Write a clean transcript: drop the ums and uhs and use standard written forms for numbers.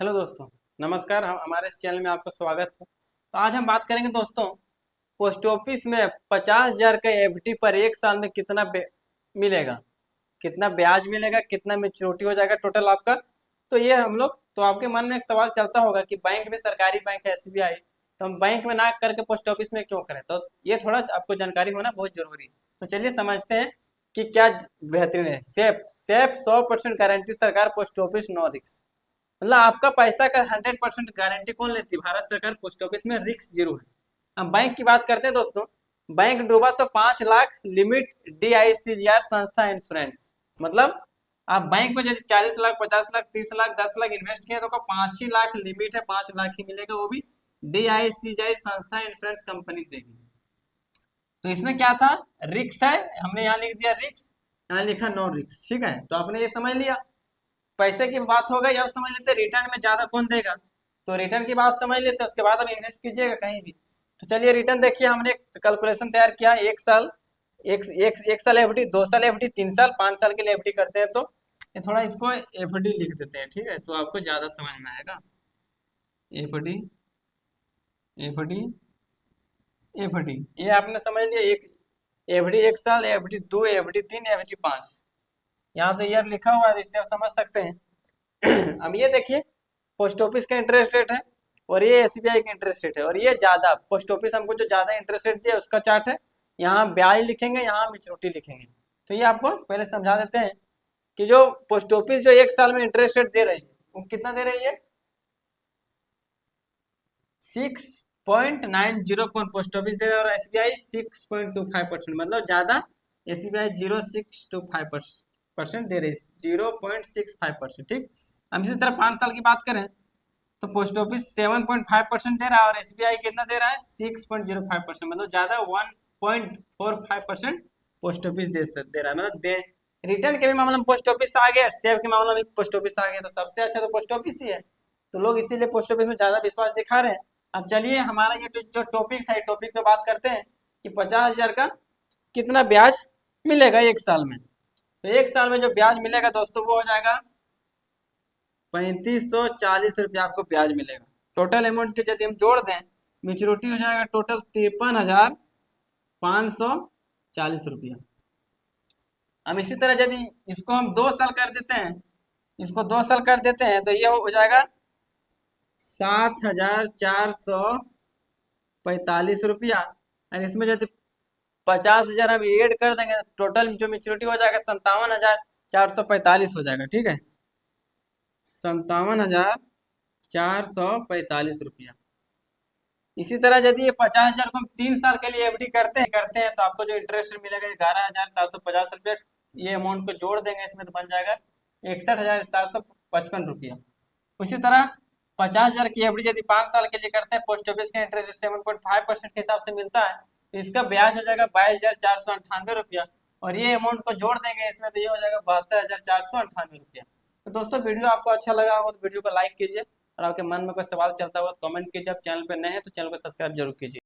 Hello दोस्तों। नमस्कार। हमारे इस चैनल में आपका स्वागत है। तो आज हम बात करेंगे दोस्तों, पोस्ट ऑफिस में 50,000 का एफडी पर एक साल में कितना मिलेगा, कितना ब्याज मिलेगा, कितना मेच्योरिटी हो जाएगा टोटल आपका। तो ये हम लोग, तो आपके मन में एक सवाल चलता होगा कि बैंक में, सरकारी बैंक है एसबीआई, तो हम बैंक में ना करके पोस्ट ऑफिस में क्यों करें। तो ये थोड़ा आपको जानकारी होना बहुत जरूरी है। तो चलिए समझते हैं कि क्या बेहतरीन है। सेफ सेफ 100% गारंटी सरकार, पोस्ट ऑफिस नो रिस्क। मतलब आपका पैसा का 100% गारंटी कौन लेती है? भारत सरकार। पोस्ट ऑफिस में रिस्क जीरो है। हम बैंक की बात करते हैं दोस्तों। बैंक डूबा तो 5 लाख लिमिट DICGR संस्था इंश्योरेंस। मतलब आप बैंक में यदि 40 लाख, 50 लाख, 30 लाख, 10 लाख इन्वेस्ट किए तो 5 ही लाख लिमिट है, 5 लाख ही मिलेगा, वो भी DICGI संस्था इंश्योरेंस कंपनी देगी। तो इसमें क्या था, रिक्स है, हमने यहाँ लिख दिया रिक्स, यहाँ लिखा नो रिक्स। ठीक है, तो आपने ये समझ लिया। पैसे की बात हो गई, अब समझ लेते रिटर्न में ज्यादा कौन देगा। तो रिटर्न की बात समझ लेते, उसके बाद अब इन्वेस्ट कीजिएगा कहीं भी। तो चलिए रिटर्न देखिए, हमने एक कैलकुलेशन तैयार किया। एक साल एफडी, 2 साल एफडी, 3 साल, 5 साल के लिए एफडी करते हैं। तो ये थोड़ा इसको एफडी लिख देते हैं, ठीक है, तो आपको ज्यादा समझ में आएगा। एफडी, एफडी, एफडी, ये आपने समझ लिया। एक एफडी 1 साल, एफडी 2, एफडी 3, एफडी 5। यहाँ तो ईयर लिखा हुआ है, इससे आप समझ सकते हैं। अब ये देखिए, पोस्ट ऑफिस का इंटरेस्ट रेट है और ये एसबीआई का इंटरेस्ट रेट है, और ये ज्यादा, पोस्ट ऑफिस हमको जो ज्यादा इंटरेस्ट रेट दिया उसका चार्ट है। यहाँ ब्याज लिखेंगे, यहाँ मेच्योरिटी लिखेंगे। तो ये आपको पहले समझा देते हैं कि जो पोस्ट ऑफिस जो 1 साल में इंटरेस्ट रेट दे रही है वो कितना दे रही है। 6.90 कौन पोस्ट ऑफिस दे रहा है और एसबीआई 6.25%। मतलब ज्यादा एसबीआई 0.625% दे रही है, 0.65%। ठीक। हम इसी तरह 5 साल की बात करें तो पोस्ट ऑफिस 7.5% दे रहा है और एसबीआई कितना दे रहा है, 6.05%। मतलब ज्यादा 1.45% पोस्ट ऑफिस दे रहा है। मतलब दे रिटर्न के भी मामले में पोस्ट ऑफिस आ गया, सेव के मामले में पोस्ट ऑफिस आ गया, तो सबसे अच्छा तो पोस्ट ऑफिस ही है। तो लोग इसीलिए पोस्ट ऑफिस में ज्यादा विश्वास दिखा रहे हैं। अब चलिए हमारा ये जो टॉपिक था, टॉपिक पे बात करते हैं कि 50,000 का कितना ब्याज मिलेगा 1 साल में। तो 1 साल में जो ब्याज मिलेगा दोस्तों वो हो जाएगा 3540 रुपया आपको ब्याज मिलेगा। टोटल अमाउंट के यदि हम जोड़ दें, मेच्योरिटी हो जाएगा टोटल 53,540 रुपया। अब इसी तरह यदि इसको हम 2 साल कर देते हैं, इसको 2 साल कर देते हैं, तो ये हो जाएगा 7,445 रुपया। और इसमें यदि 50,000 हम ऐड कर देंगे, टोटल जो मेच्योरिटी हो जाएगा 57,445 हो जाएगा। ठीक है, 57,445 रुपया। इसी तरह यदि ये 50,000 को हम 3 साल के लिए एफडी करते हैं तो आपको जो इंटरेस्ट मिलेगा 11,750 रुपया। ये अमाउंट को जोड़ देंगे इसमें तो बन जाएगा 61,755 रुपया। उसी तरह 50,000 की एफडी यदि 5 साल के लिए करते हैं, पोस्ट ऑफिस का इंटरेस्ट 7.5% के हिसाब से मिलता है, तो इसका ब्याज हो जाएगा 22,498 रुपया। और ये अमाउंट को जोड़ देंगे इसमें तो ये हो जाएगा 72,498 रुपया। तो दोस्तों वीडियो आपको अच्छा लगा होगा तो वीडियो को लाइक कीजिए, और आपके मन में कोई सवाल चलता हुआ तो कमेंट कीजिए। आप चैनल पर नए हैं तो चैनल को सब्सक्राइब जरूर कीजिए।